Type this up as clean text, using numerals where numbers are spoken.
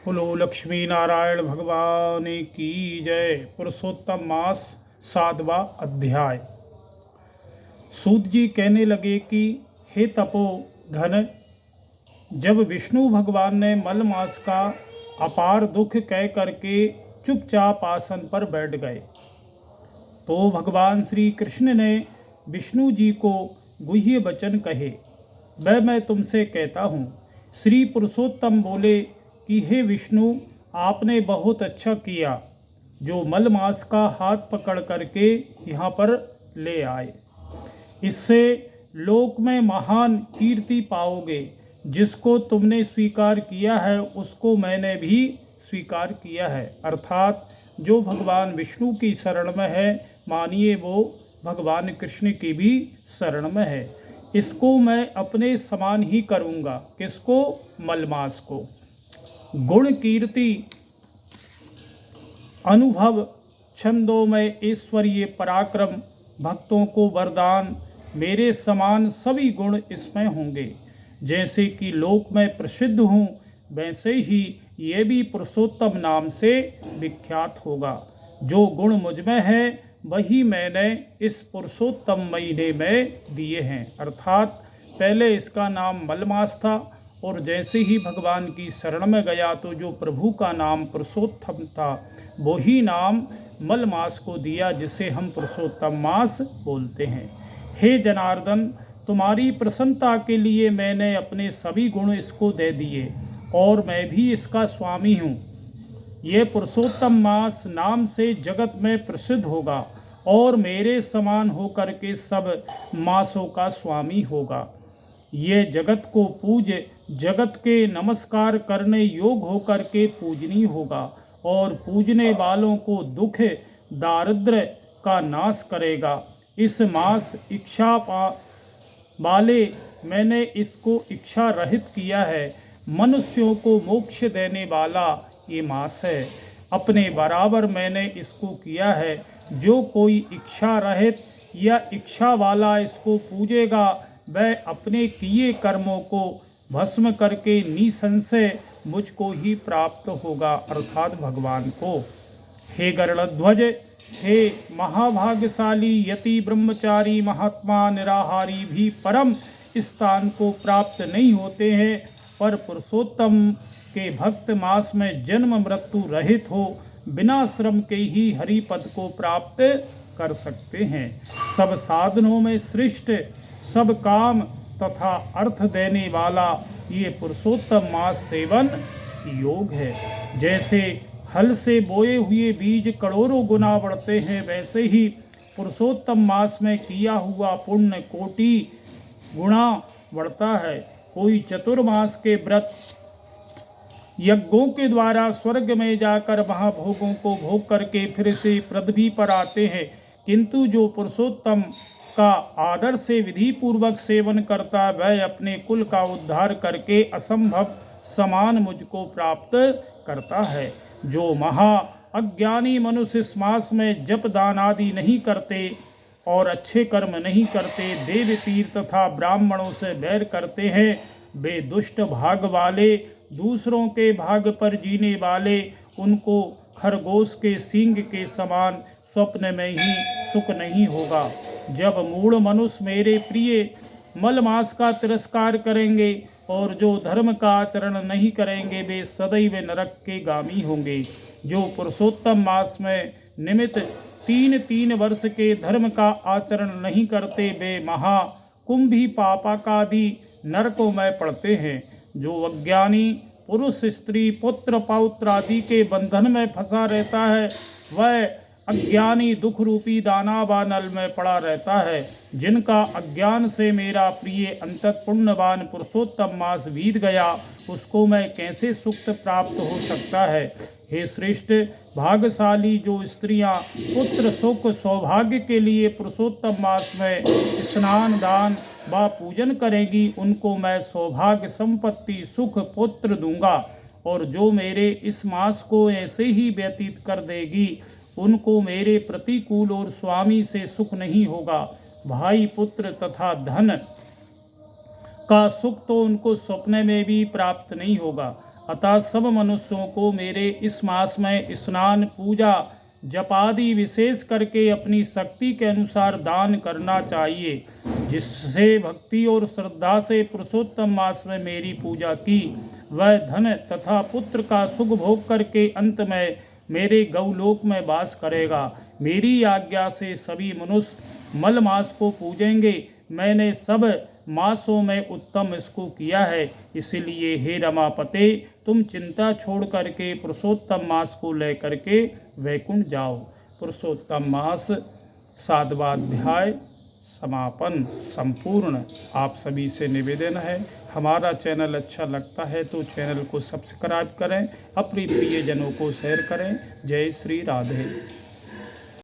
बोलो लक्ष्मी नारायण भगवान की जय। पुरुषोत्तम मास 7वां अध्याय। सूत जी कहने लगे कि हे तपोधन, जब विष्णु भगवान ने मल मास का अपार दुख कह करके चुपचाप आसन पर बैठ गए, तो भगवान श्री कृष्ण ने विष्णु जी को गुह्य वचन कहे। वह मैं तुमसे कहता हूँ। श्री पुरुषोत्तम बोले कि हे विष्णु, आपने बहुत अच्छा किया जो मल मास का हाथ पकड़ करके यहाँ पर ले आए। इससे लोक में महान कीर्ति पाओगे। जिसको तुमने स्वीकार किया है उसको मैंने भी स्वीकार किया है। अर्थात जो भगवान विष्णु की शरण में है, मानिए वो भगवान कृष्ण की भी शरण में है। इसको मैं अपने समान ही करूँगा। किसको? मलमास को। गुण कीर्ति अनुभव छंदोमय ऐश्वर्य पराक्रम भक्तों को वरदान मेरे समान सभी गुण इसमें होंगे। जैसे कि लोक में प्रसिद्ध हूँ, वैसे ही ये भी पुरुषोत्तम नाम से विख्यात होगा। जो गुण मुझ में है वही मैंने इस पुरुषोत्तम महीने में दिए हैं। अर्थात पहले इसका नाम मलमास था और जैसे ही भगवान की शरण में गया तो जो प्रभु का नाम पुरुषोत्तम था वही नाम मलमास को दिया, जिसे हम पुरुषोत्तम मास बोलते हैं। हे जनार्दन, तुम्हारी प्रसन्नता के लिए मैंने अपने सभी गुण इसको दे दिए और मैं भी इसका स्वामी हूँ। ये पुरुषोत्तम मास नाम से जगत में प्रसिद्ध होगा और मेरे समान होकर के सब मासों का स्वामी होगा। ये जगत को पूज, जगत के नमस्कार करने योग होकर के पूजनीय होगा और पूजने वालों को दुख दारिद्र्य का नाश करेगा। इस मास इच्छा वाले मैंने इसको इच्छा रहित किया है। मनुष्यों को मोक्ष देने वाला ये मास है। अपने बराबर मैंने इसको किया है। जो कोई इच्छा रहित या इच्छा वाला इसको पूजेगा वह अपने किए कर्मों को भस्म करके निसंशय मुझको ही प्राप्त होगा, अर्थात भगवान को। हे गरुड़ध्वज, हे महाभाग्यशाली यति ब्रह्मचारी महात्मा निराहारी भी परम स्थान को प्राप्त नहीं होते हैं, पर पुरुषोत्तम के भक्त मास में जन्म मृत्यु रहित हो बिना श्रम के ही हरिपद को प्राप्त कर सकते हैं। सब साधनों में श्रेष्ठ, सब काम तथा अर्थ देने वाला ये पुरुषोत्तम मास सेवन योग है। जैसे हल से बोए हुए बीज करोड़ों गुना बढ़ते हैं, वैसे ही पुरुषोत्तम मास में किया हुआ पुण्य कोटि गुना बढ़ता है। कोई चतुर्मास के व्रत यज्ञों के द्वारा स्वर्ग में जाकर महाभोगों को भोग करके फिर से पृथ्वी पर आते हैं, किंतु जो पुरुषोत्तम का आदर से विधि पूर्वक सेवन करता है वह अपने कुल का उद्धार करके असंभव समान मुझको प्राप्त करता है। जो महा अज्ञानी मनुष्य इस मास में जप दान आदि नहीं करते और अच्छे कर्म नहीं करते, देव तीर्थ तथा ब्राह्मणों से बैर करते हैं, वे दुष्ट भाग वाले, दूसरों के भाग पर जीने वाले, उनको खरगोश के सींग के समान स्वप्न में ही सुख नहीं होगा। जब मूढ़ मनुष्य मेरे प्रिय मलमास का तिरस्कार करेंगे और जो धर्म का आचरण नहीं करेंगे वे सदैव नरक के गामी होंगे। जो पुरुषोत्तम मास में निमित्त 3 वर्ष के धर्म का आचरण नहीं करते वे महा कुंभी पापाकादि नरकों में पड़ते हैं। जो अज्ञानी पुरुष स्त्री पुत्र पौत्र आदि के बंधन में फंसा रहता है वह अज्ञानी दुख रूपी दानवा नल में पड़ा रहता है। जिनका अज्ञान से मेरा प्रिय अंतत पुण्यवान पुरुषोत्तम मास बीत गया, उसको मैं कैसे सुख प्राप्त हो सकता है। हे श्रेष्ठ भाग्यशाली जो स्त्रियां पुत्र सुख सौभाग्य के लिए पुरुषोत्तम मास में स्नान दान व पूजन करेगी, उनको मैं सौभाग्य संपत्ति सुख पुत्र दूंगा। और जो मेरे इस मास को ऐसे ही व्यतीत कर देगी उनको मेरे प्रतिकूल और स्वामी से सुख नहीं होगा। भाई पुत्र तथा धन का सुख तो उनको सपने में भी प्राप्त नहीं होगा। अतः सब मनुष्यों को मेरे इस मास में स्नान, पूजा, जपादि विशेष करके अपनी शक्ति के अनुसार दान करना चाहिए, जिससे भक्ति और श्रद्धा से पुरुषोत्तम मास में मेरी पूजा की वह धन तथा पुत्र का सुख भोग करके अंत में मेरे गौलोक में वास करेगा। मेरी आज्ञा से सभी मनुष्य मल मास को पूजेंगे। मैंने सब मासों में उत्तम इसको किया है, इसलिए हे रमापते तुम चिंता छोड़ करके पुरुषोत्तम मास को लेकर के वैकुंठ जाओ। पुरुषोत्तम मास 7वां अध्याय समापन संपूर्ण। आप सभी से निवेदन है, हमारा चैनल अच्छा लगता है तो चैनल को सब्सक्राइब करें, अपने प्रियजनों को शेयर करें। जय श्री राधे।